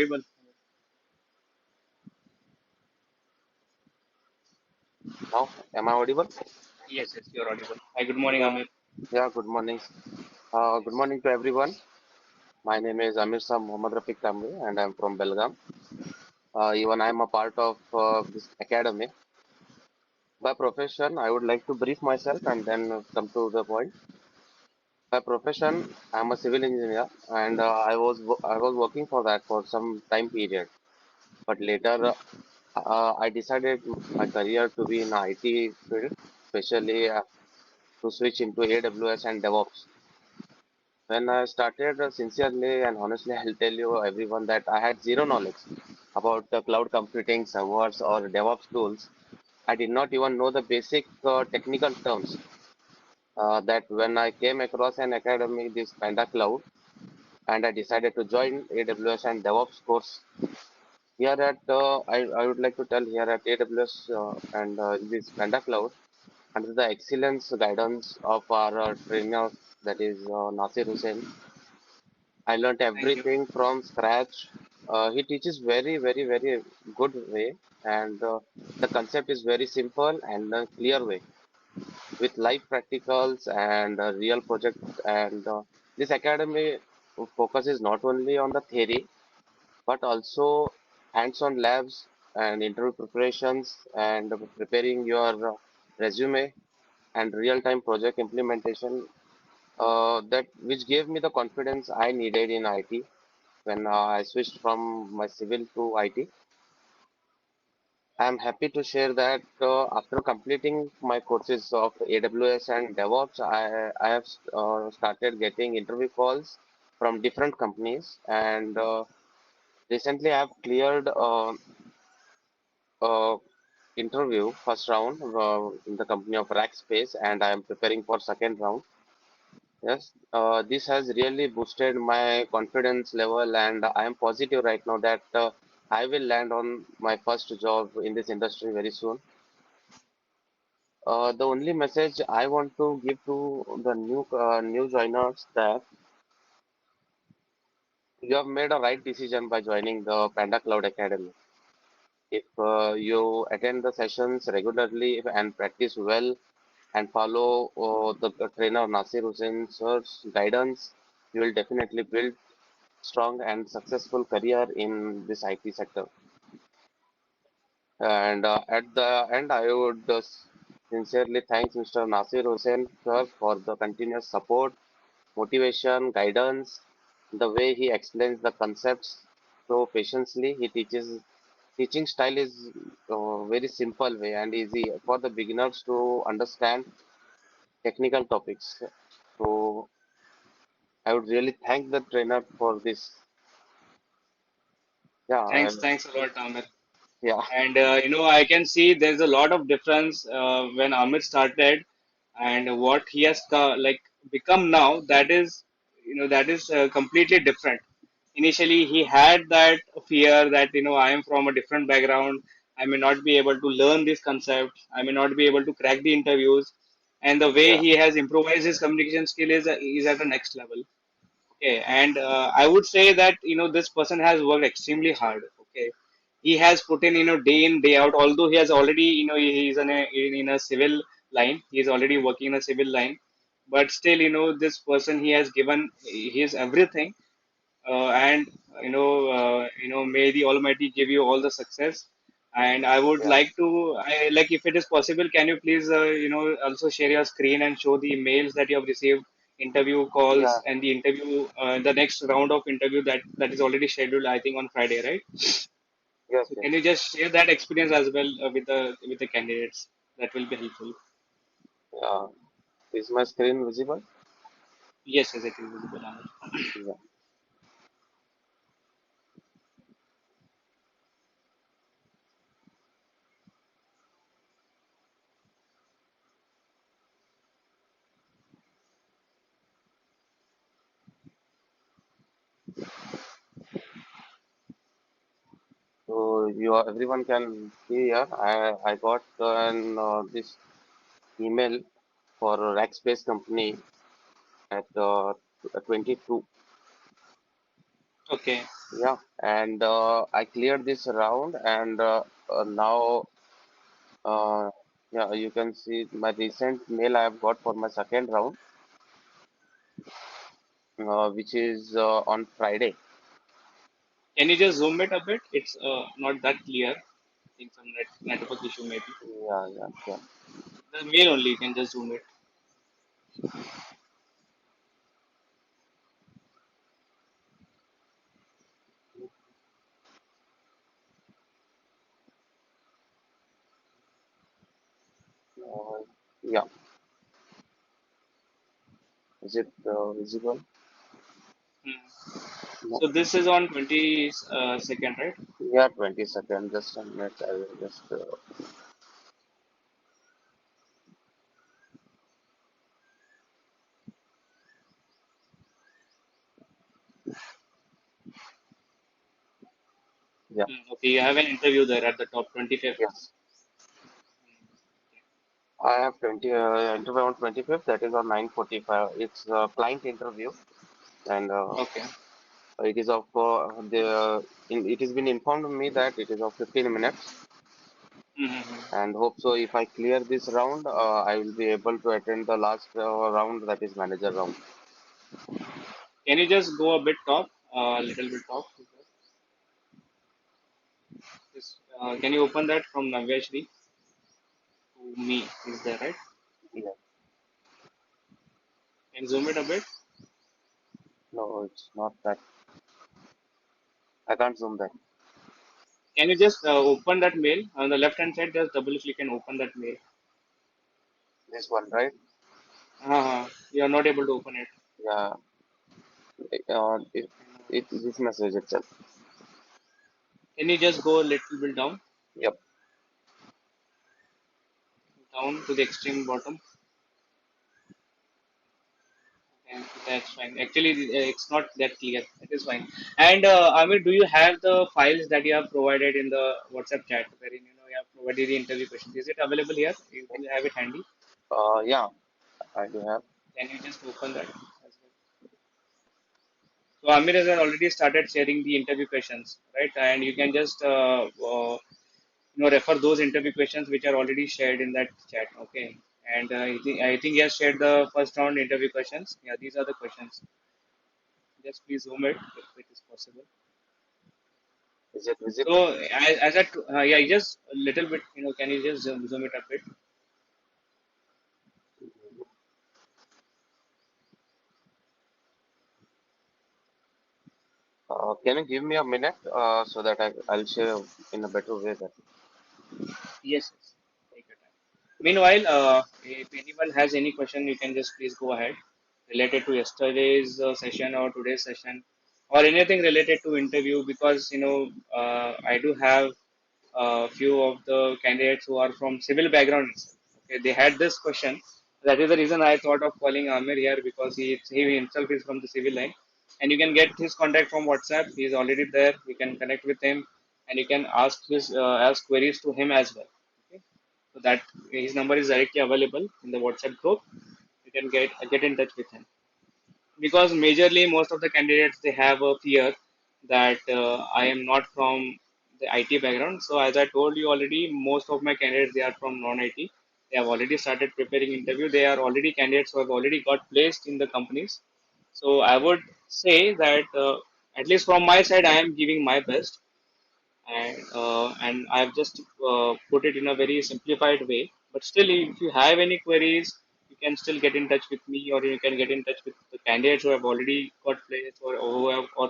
Audible. Now, am I audible? Yes, yes, you're audible. Hi, good morning, Yeah, Ameer. yeah, good morning. Good Yes. morning to everyone. My name is Ameer Muhammad Rafiq Tambadi and I'm from Belgaum. Even I'm a part of this academy. By profession, I would like to brief myself and then come to the point. By profession, I'm a civil engineer and I was working for that for some time period. But later, I decided my career to be in IT field, especially to switch into AWS and DevOps. When I started sincerely and honestly, I'll tell you everyone that I had zero knowledge about the cloud computing servers or DevOps tools. I did not even know the basic technical terms. That when I came across an academy, this Panda Cloud, and I decided to join AWS and DevOps course. Here at I would like to tell here at AWS and this Panda Cloud under the excellence guidance of our trainer that is Nasir Hussain. I learned Thank you. everything from scratch. He teaches very good way, and the concept is very simple and a clear way with live practicals and real project. And this academy focuses not only on the theory but also hands-on labs and interview preparations and preparing your resume and real-time project implementation. That which gave me the confidence I needed in IT when I switched from my civil to IT. I'm happy to share that after completing my courses of AWS and DevOps, I have started getting interview calls from different companies, and recently I have cleared uh, interview first round in the company of Rackspace, and I am preparing for second round. Yes, this has really boosted my confidence level, and I am positive right now that I will land on my first job in this industry very soon. The only message I want to give to the new joiners that you have made a right decision by joining the Panda Cloud Academy. If you attend the sessions regularly and practice well and follow the trainer Nasir Hussain sir's guidance, you will definitely build strong and successful career in this IT sector. And at the end, I would sincerely thank Mr. Nasir Hussain sir for the continuous support, motivation, guidance, the way he explains the concepts so patiently. He teaches teaching style is very simple way and easy for the beginners to understand technical topics. So I would really thank the trainer for this. Yeah, Thanks, and thanks a lot, Ameer. yeah, And I can see there's a lot of difference when Ameer started and what he has become now. That is completely different. Initially, he had that fear that I am from a different background. I may not be able to learn this concept. I may not be able to crack the interviews. And the way yeah, he has improvised his communication skill is at the next level. Okay, and I would say that this person has worked extremely hard. Okay, he has put in day in day out. Although he has already he's in a civil line, he is already working in a civil line, but still this person he has given his everything, and may the Almighty give you all the success. And I would yeah, like to, if it is possible, can you please, also share your screen and show the emails that you have received, interview yeah, calls, and the interview, the next round of interview that is already scheduled, I think, on Friday, right? yes, So yes. can you just share that experience as well with the candidates? That will be helpful. Yeah. Is my screen visible? Yes, yes, it is visible. Anand. Yeah. So everyone can see here. I got this email for a Rackspace company at 22. Okay. Yeah, and I cleared this round, and now, uh, yeah, you can see my recent mail I have got for my second round, which is on Friday. Can you just zoom it a bit? It's not that clear. I think some network issue maybe. Yeah, yeah, sure. The mail only, you can just zoom it. Uh, yeah, is it visible? Hmm. No. So this is on 22nd, right? Yeah, 20 seconds. Just a minute. I will just. Yeah, Okay, you have an interview there at the top, 25th. yes. I have 20 interview on 25th. That is on 9:45. It's a client interview, and Okay. it is of it has been informed to me that it is of 15 minutes, Mm-hmm. and hope so. If I clear this round, I will be able to attend the last round, that is manager round. Can you just go a bit top, a little bit top? Can you open that from Navyashri to me? Is there, right? Yeah. Can you zoom it a bit? No, it's not that. I can't zoom that. Can you just open that mail on the left hand side? Just double click and open that mail. This one, right? You are not able to open it. Yeah. This message itself. Can you just go a little bit down, Yep. down to the extreme bottom? And that's fine. Actually, it's not that clear. It is fine. And Amir, do you have the files that you have provided in the WhatsApp chat, wherein you have provided the interview questions? Is it available here? Do you have it handy? Yeah, I do have. Can you just open that as well? So Amir has already started sharing the interview questions, right? And you can just refer those interview questions which are already shared in that chat. Okay. And I think he has shared the first round interview questions. Yeah, these are the questions. Just please zoom it if it is possible. Is it visible? So yeah, just a little bit. Can you just zoom it a bit? Can you give me a minute so that I'll share in a better way that. Yes, yes. Take your time. Meanwhile, if anyone has any question, you can just please go ahead related to yesterday's session or today's session or anything related to interview because I do have a few of the candidates who are from civil backgrounds. Okay, they had this question. That is the reason I thought of calling Amir here because he himself is from the civil line, and you can get his contact from WhatsApp. He is already there. You can connect with him, and you can ask queries to him as well. Okay, so that his number is directly available in the WhatsApp group. You can get in touch with him because majorly most of the candidates they have a fear that I am not from the IT background. So as I told you already, most of my candidates they are from non-IT. They have already started preparing interview. They are already candidates who have already got placed in the companies. So I would say that at least from my side, I am giving my best and I've just put it in a very simplified way. But still, if you have any queries, you can still get in touch with me, or you can get in touch with the candidates who have already got placed, or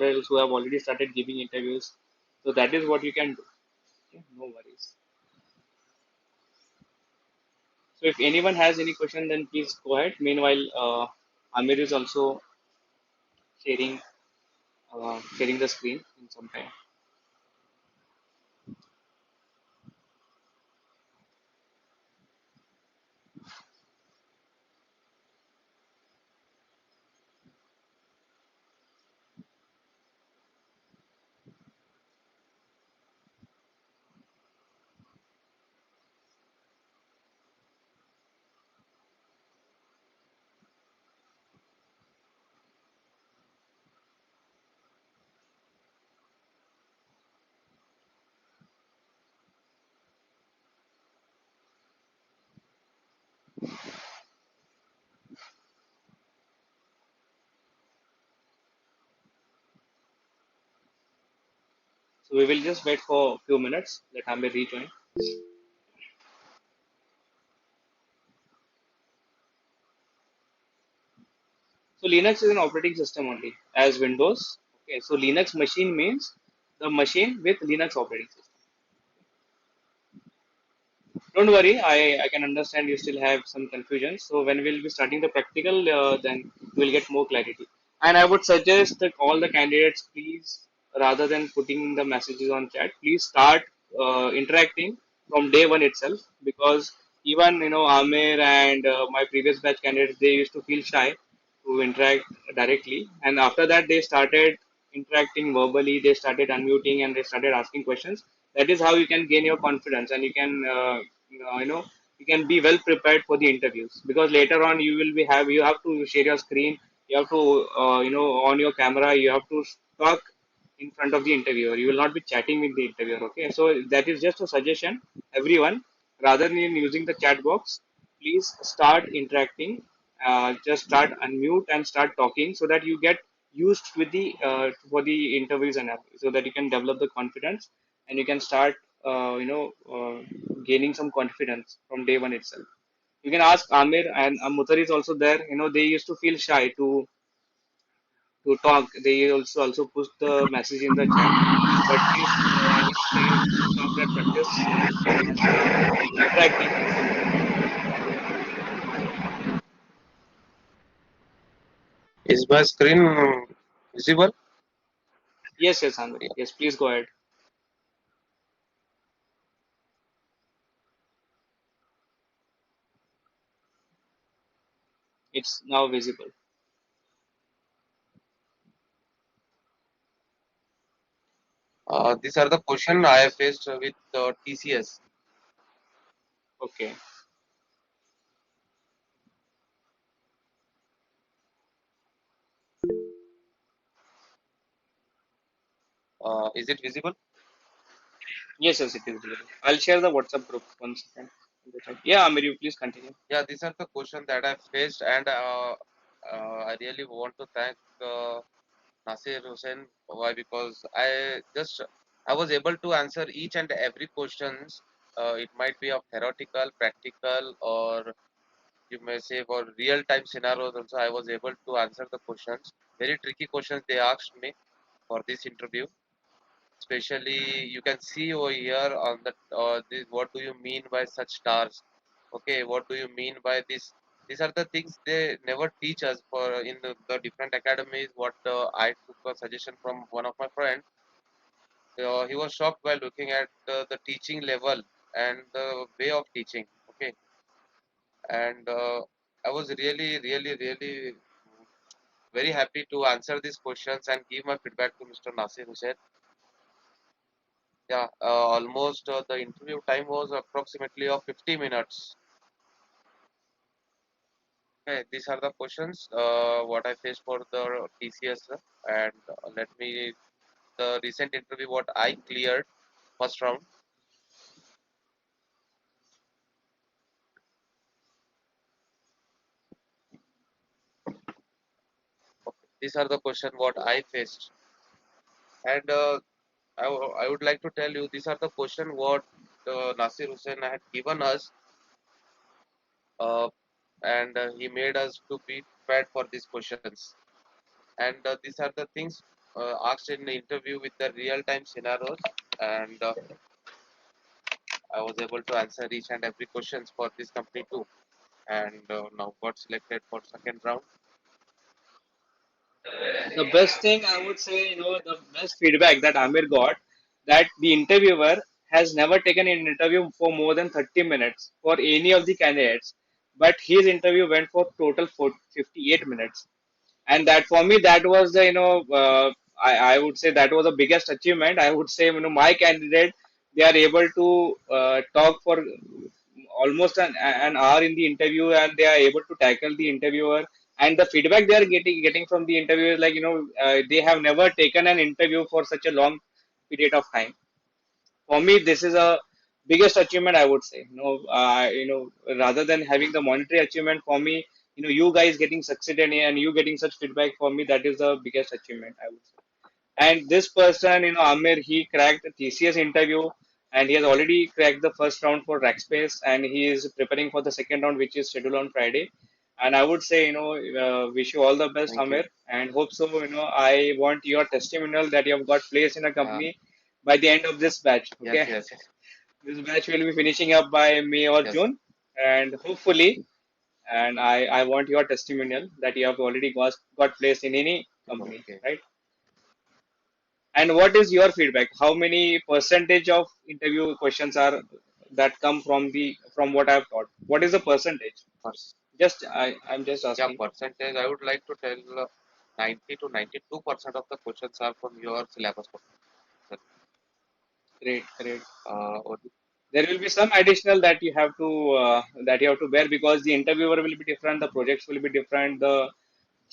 else who have already started giving interviews. So that is what you can do. Okay? No worries. So if anyone has any question, then please go ahead. Meanwhile, Amir is also sharing sharing the screen in some time. So we will just wait for a few minutes. Let Amir rejoin. So Linux is an operating system only as Windows. Okay, so Linux machine means the machine with Linux operating system. Don't worry, I can understand you still have some confusion. So when we'll be starting the practical, then we'll get more clarity. And I would suggest that all the candidates, please, rather than putting the messages on chat, please start interacting from day one itself. Because even Amer and my previous batch candidates, they used to feel shy to interact directly, and after that they started interacting verbally. They started unmuting and they started asking questions. That is how you can gain your confidence, and you can you can be well prepared for the interviews, because later on you have to share your screen, you have to on your camera, you have to talk in front of the interviewer. You will not be chatting with the interviewer. Okay, so that is just a suggestion, everyone. Rather than using the chat box, please start interacting. Just start unmute and start talking, so that you get used with the for the interviews, and so that you can develop the confidence, and you can start gaining some confidence from day one itself. You can ask Amir, and Mutar is also there. They used to feel shy to talk. They also push the message in the chat. But please, I would say, stop that practice and start interacting. Is my screen visible? Yes, yes, Amir. Yeah. Yes, please go ahead. It's now visible. These are the question I have faced with TCS. Okay. Is it visible? Yes, yes, it is visible. I'll share the WhatsApp group one second. Yeah, Amir, you please continue. Yeah, these are the questions that I faced, and I really want to thank Nasir Hussain. Why? Because I was able to answer each and every questions. It might be of theoretical, practical, or you may say for real time scenarios. Also, I was able to answer the questions. Very tricky questions they asked me for this interview. Especially, you can see over here on the this, what do you mean by such stars? Okay, what do you mean by this? These are the things they never teach us for in the different academies. What I took a suggestion from one of my friends. He was shocked by looking at the teaching level and the way of teaching. Okay, and I was really very happy to answer these questions and give my feedback to Mr. Nasir Hussain. Yeah, almost the interview time was approximately of 50 minutes. Okay, these are the questions what I faced for the TCS, and let me the recent interview what I cleared first round. Okay, these are the question what I faced, and I would like to tell you these are the question what Nasir Hussain had given us, uh, and he made us to be prepared for these questions. And these are the things asked in the interview with the real time scenarios, and I was able to answer each and every questions for this company too, and now got selected for second round. The best thing I would say, the best feedback that Amir got, that the interviewer has never taken an interview for more than 30 minutes for any of the candidates, but his interview went for total for 58 minutes. And that, for me, that was the, I would say that was the biggest achievement. I would say, my candidate, they are able to talk for almost an hour in the interview, and they are able to tackle the interviewer, and the feedback they are getting from the interviewer is like, they have never taken an interview for such a long period of time. For me, this is a biggest achievement I would say. Rather than having the monetary achievement for me, you guys getting succeeded and you getting such feedback for me, that is the biggest achievement I would say. And this person, Amir, he cracked the TCS interview and he has already cracked the first round for Rackspace and he is preparing for the second round, which is scheduled on Friday. And I would say, wish you all the best, Thank you. Amir, and hope so. I want your testimonial that you have got placed in a Uh, company by the end of this batch. yes, Okay. yes, This batch will be finishing up by May or yes. June, and hopefully, and I want your testimonial that you have already got placed in any company, Okay. right? And what is your feedback? How many percentage of interview questions are that come from what I've taught? What is the percentage? First, I'm just yeah, asking. percentage. I would like to tell 90 to 92% of the questions are from your syllabus. Great, great. Only, There will be some additional that you have to bear because the interviewer will be different, the projects will be different, the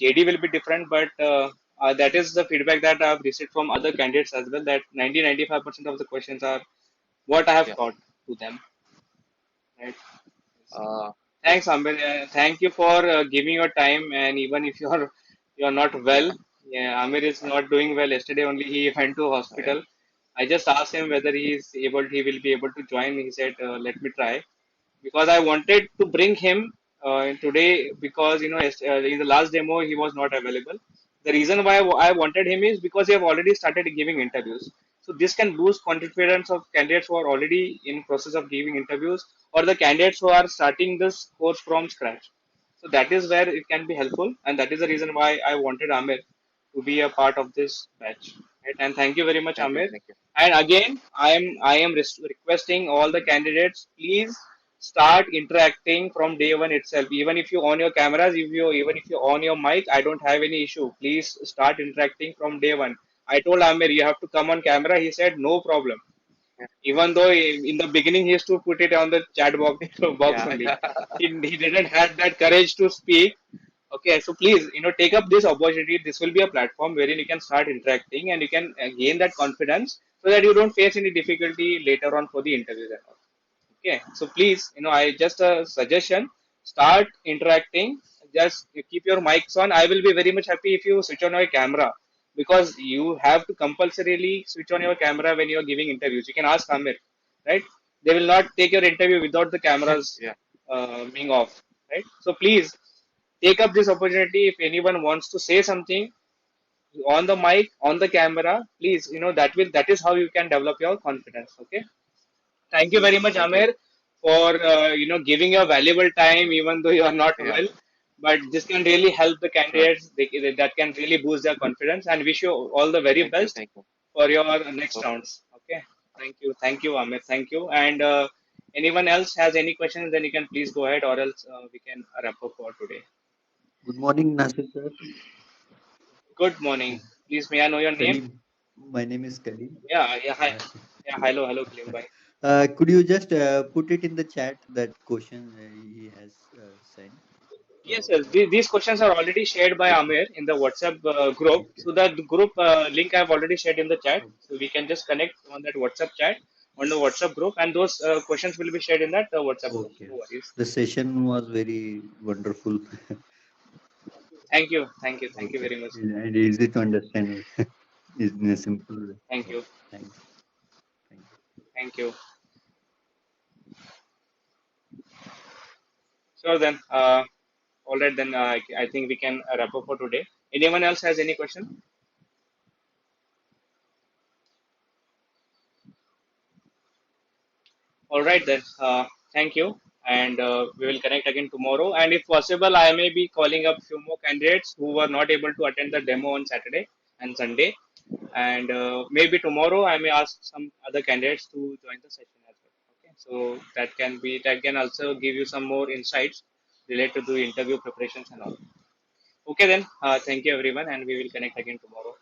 JD will be different, but that is the feedback that I've received from other candidates as well. That 95% of the questions are what I have yeah. taught to them. Right. Uh, Thanks, Amber. Thank you for giving your time. And even if you're not yeah, well, yeah, Amir is not doing well. Yesterday only he went to yeah, hospital. I just asked him whether he will be able to join. He said, "Let me try." Because I wanted to bring him today because in the last demo he was not available. The reason why I wanted him is because he have already started giving interviews. So this can boost confidence of candidates who are already in process of giving interviews or the candidates who are starting this course from scratch. So that is where it can be helpful, and that is the reason why I wanted Amir to be a part of this batch. Right? And thank you very much, thank you, Amir. thank you. And again, I am requesting all the candidates, please start interacting from day one itself. Even if you on your cameras, even if you on your mic, I don't have any issue. Please start interacting from day one. I told Amir you have to come on camera. He said no problem. Yeah, Even though in the beginning he used to put it on the chat box yeah, only, yeah, he didn't have that courage to speak. Okay, so please, take up this opportunity. This will be a platform wherein you can start interacting and you can gain that confidence so that you don't face any difficulty later on for the interviews and all. Okay, so please, I just a suggestion, start interacting. Just keep your mics on. I will be very much happy if you switch on your camera because you have to compulsorily switch on your camera when you are giving interviews. You can ask Amir, right? They will not take your interview without the cameras yeah. being off, right? So please take up this opportunity. If anyone wants to say something on the mic, on the camera, please, that is how you can develop your confidence. Okay. Thank you very much, Thank you. Amer, for giving your valuable time, even though you are not Yeah, well. But this can really help the sure. candidates. That can really boost their confidence. And wish you all the very Thank you, best thank you. for your next Okay. rounds. Okay. Thank you, Amer. Thank you. And anyone else has any questions, then you can please go ahead, or else we can wrap up for today. Good morning, Nasir sir. Good morning. Please, may I know your name? Kalim. My name is Kalim. Yeah, yeah. Hi. Uh, Yeah. Hello, Klim. Bye. could you just put it in the chat that question he has sent? Yes, So, yes. These questions are already shared by okay, Amir in the WhatsApp group. okay, So that group link I've already shared in the chat. okay, So we can just connect on that WhatsApp chat on the WhatsApp group, and those questions will be shared in that WhatsApp group. okay. No worries. The session was very wonderful. Thank you Okay, very much. and easy to understand in a simple way. Thank you, Okay, thanks. Thank you. thank you. So then, all right then. I think we can wrap up for today. Anyone else has any question? All right then. Thank you, and we will connect again tomorrow. And if possible, I may be calling up few more candidates who were not able to attend the demo on Saturday and Sunday. And maybe tomorrow I may ask some other candidates to join the session as well. Okay, so that can also give you some more insights related to interview preparations and all. Okay then. Thank you everyone, and we will connect again tomorrow.